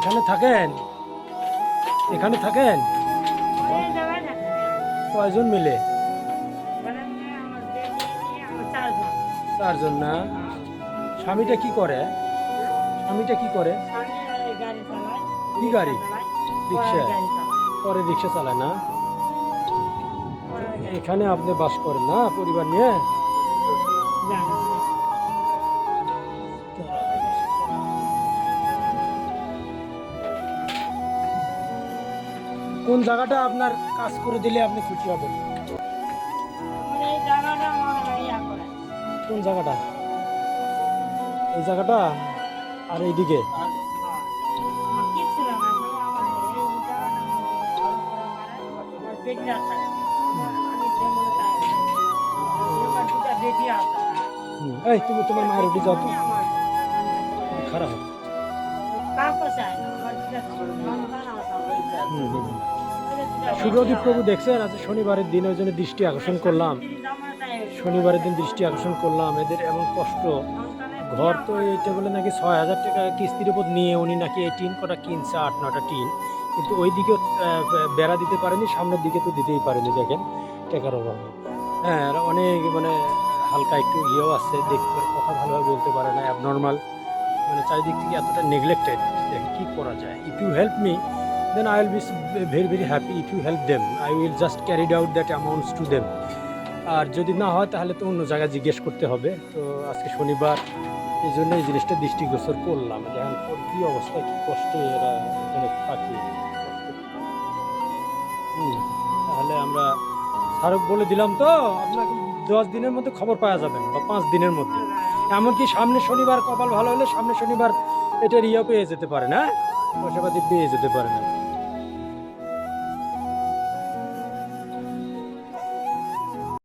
এখানে থাকেন? এখানে থাকেন কয়জন মিলে? চারজন না? স্বামীটা কি করে? স্বামীটা কি করে? কি গাড়ি? রিক্সা? পরে রিক্সা চালায় না? এখানে আপনি বাস করেন না পরিবার নিয়ে? কোন জায়গাটা আপনার কাজ করে দিলে আপনি খুশি হবেন? কোন জায়গাটা? এই জায়গাটা আর এইদিকে? এই তুমি তোমার মায়ের উঠে যাও তো, খারাপ হবে। সুরদীপ প্রভু দেখছেন আজকে শনিবারের দিন, ওই জন্য দৃষ্টি আকর্ষণ করলাম। শনিবারের দিন দৃষ্টি আকর্ষণ করলাম, এদের এমন কষ্ট। ঘর তো এইটা বলে নাকি 6,000 টাকা কিস্তির উপর নিয়ে উনি নাকি এই টিন কটা কিনছে, 8-9টা টিন, কিন্তু ওই দিকেও বেড়া দিতে পারেনি, সামনের দিকে তো দিতেই পারেনি। দেখেন টাকার অভাবে। হ্যাঁ, আর অনেক মানে হালকা একটু ইয়েও আছে, দেখতে কথা ভালোভাবে বলতে পারে না, অ্যাবনর্মাল, মানে চারিদিক থেকে এতটা নেগলেক্টেড। দেখেন কী করা যায়। If you help me then I will be very very happy. If you help them, I will just carry out that amounts to them. আর যদি না হয় তাহলে তো অন্য জায়গায় জিজ্ঞেস করতে হবে। তো আজকে শনিবার, এই জন্য এই জিনিসটা দৃষ্টিগোচর করলাম। দেখেন কী অবস্থা, কী কষ্টে এরা এখানে থাকে। তাহলে আমরা স্মারক বলে দিলাম তো, আপনাকে 10 দিনের মধ্যে খবর পাওয়া যাবেন বা 5 দিনের মধ্যে। এমনকি সামনে শনিবার কপাল ভালো হলে সামনে শনিবার এটার ইয়ে পেয়ে যেতে পারে না, পয়সাপাতি পেয়ে যেতে পারে না।